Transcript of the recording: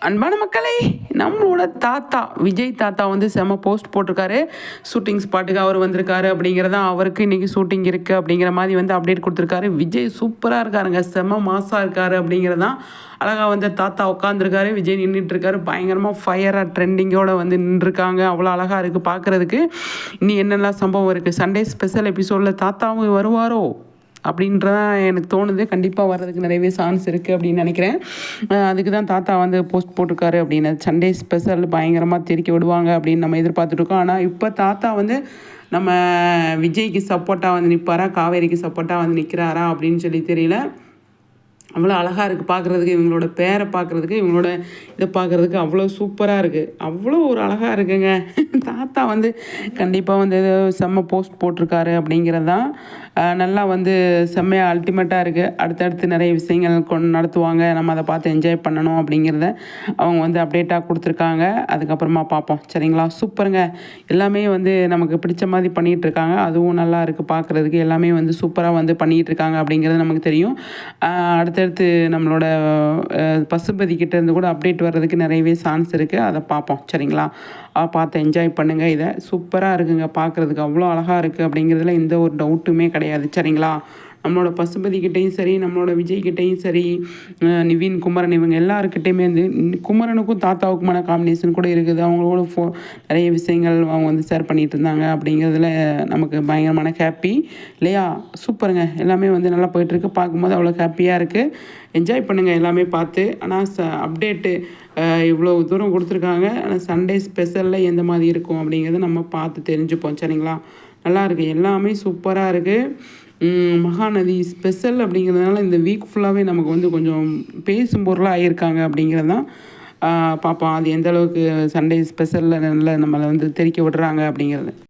அன்பான மக்களே, நம்மளோட தாத்தா விஜய் தாத்தா வந்து செம்ம போஸ்ட் போட்டிருக்காரு. ஷூட்டிங் ஸ்பாட்டுக்கு அவர் வந்திருக்காரு அப்படிங்கிறதான், அவருக்கு இன்னைக்கு ஷூட்டிங் இருக்குது அப்படிங்கிற மாதிரி வந்து அப்டேட் கொடுத்துருக்காரு. விஜய் சூப்பராக இருக்காருங்க, செம்ம மாசாக இருக்காரு அப்படிங்கிறதான். அழகாக வந்து தாத்தா உட்காந்துருக்காரு, விஜய் நின்றுட்டுருக்காரு. பயங்கரமாக ஃபயராக ட்ரெண்டிங்கோட வந்து நின்றுருக்காங்க. அவ்வளோ அழகாக இருக்குது பார்க்குறதுக்கு. இனி என்னெல்லாம் சம்பவம் இருக்குது, சண்டே ஸ்பெஷல் எபிசோடில் தாத்தாவும் வருவாரோ அப்படின்றதான் எனக்கு தோணுது. கண்டிப்பாக வர்றதுக்கு நிறையவே சான்ஸ் இருக்குது அப்படின்னு நினைக்கிறேன். அதுக்கு தான் தாத்தா வந்து போஸ்ட் போட்டிருக்காரு அப்படின்னு. சண்டே ஸ்பெஷல் பயங்கரமாக தெரிக்க விடுவாங்க அப்படின்னு நம்ம எதிர்பார்த்துட்ருக்கோம். ஆனால் இப்போ தாத்தா வந்து நம்ம விஜய்க்கு சப்போர்ட்டாக வந்து நிற்பாரா, காவேரிக்கு சப்போர்ட்டாக வந்து நிற்கிறாரா அப்படின்னு சொல்லி தெரியல. அவ்வளோ அழகாக இருக்குது பார்க்குறதுக்கு. இவங்களோட பேரை பார்க்குறதுக்கு, இவங்களோட இதை பார்க்குறதுக்கு அவ்வளோ சூப்பராக இருக்குது. அவ்வளோ ஒரு அழகாக இருக்குங்க. தாத்தா வந்து கண்டிப்பாக வந்து செம்ம போஸ்ட் போட்டிருக்காரு அப்படிங்கிறது தான். நல்லா வந்து செம்மையாக அல்டிமேட்டாக இருக்குது. அடுத்தடுத்து நிறைய விஷயங்கள் நடத்துவாங்க, நம்ம அதை பார்த்து என்ஜாய் பண்ணணும் அப்படிங்கிறத அவங்க வந்து அப்டேட்டாக கொடுத்துருக்காங்க. அதுக்கப்புறமா பார்ப்போம், சரிங்களா? சூப்பருங்க. எல்லாமே வந்து நமக்கு பிடிச்ச மாதிரி பண்ணிகிட்ருக்காங்க. அதுவும் நல்லா இருக்குது பார்க்குறதுக்கு. எல்லாமே வந்து சூப்பராக வந்து பண்ணிகிட்ருக்காங்க அப்படிங்கிறது நமக்கு தெரியும். அடுத்தடுத்து நம்மளோட பசுபதி கிட்டேருந்து கூட அப்டேட் வர்றதுக்கு நிறையவே சான்ஸ் இருக்குது. அதை பார்ப்போம், சரிங்களா? பார்த்து என்ஜாய் பண்ணுங்கள். இதை சூப்பராக இருக்குங்க பார்க்குறதுக்கு. அவ்வளோ அழகாக இருக்குது அப்படிங்கிறதுல எந்த ஒரு டவுட்டுமே கிடையாது, சரிங்களா? நம்மளோட பசுபதிக்கிட்டையும் சரி, நம்மளோட விஜய்கிட்டையும் சரி, நிவின், குமரன், இவங்க எல்லாருக்கிட்டையுமே வந்து குமரனுக்கும் தாத்தாவுக்குமான காம்பினேஷன் கூட இருக்குது. அவங்களோட நிறைய விஷயங்கள் அவங்க வந்து ஷேர் பண்ணிகிட்டு இருந்தாங்க அப்படிங்கிறதுல நமக்கு பயங்கரமான ஹாப்பி இல்லையா? சூப்பருங்க. எல்லாமே வந்து நல்லா போயிட்டுருக்கு. பார்க்கும்போது அவ்வளோ ஹாப்பியாக இருக்குது. என்ஜாய் பண்ணுங்கள் எல்லாமே பார்த்து. ஆனால் அப்டேட்டு இவ்வளோ தூரம் கொடுத்துருக்காங்க. ஆனால் சண்டே ஸ்பெஷலில் எந்த மாதிரி இருக்கும் அப்படிங்கிறத நம்ம பார்த்து தெரிஞ்சுப்போம், சரிங்களா? நல்லாயிருக்கு, எல்லாமே சூப்பராக இருக்குது. மகாநதி ஸ்பெஷல் அப்படிங்கிறதுனால இந்த வீக் ஃபுல்லாகவே நமக்கு வந்து கொஞ்சம் பேசும் பொருளாக ஆகியிருக்காங்க அப்படிங்கிறது தான். பார்ப்போம் அது எந்த அளவுக்கு சண்டே ஸ்பெஷலில் நம்மளை வந்து தெரிக்க விடுறாங்க அப்படிங்கிறது.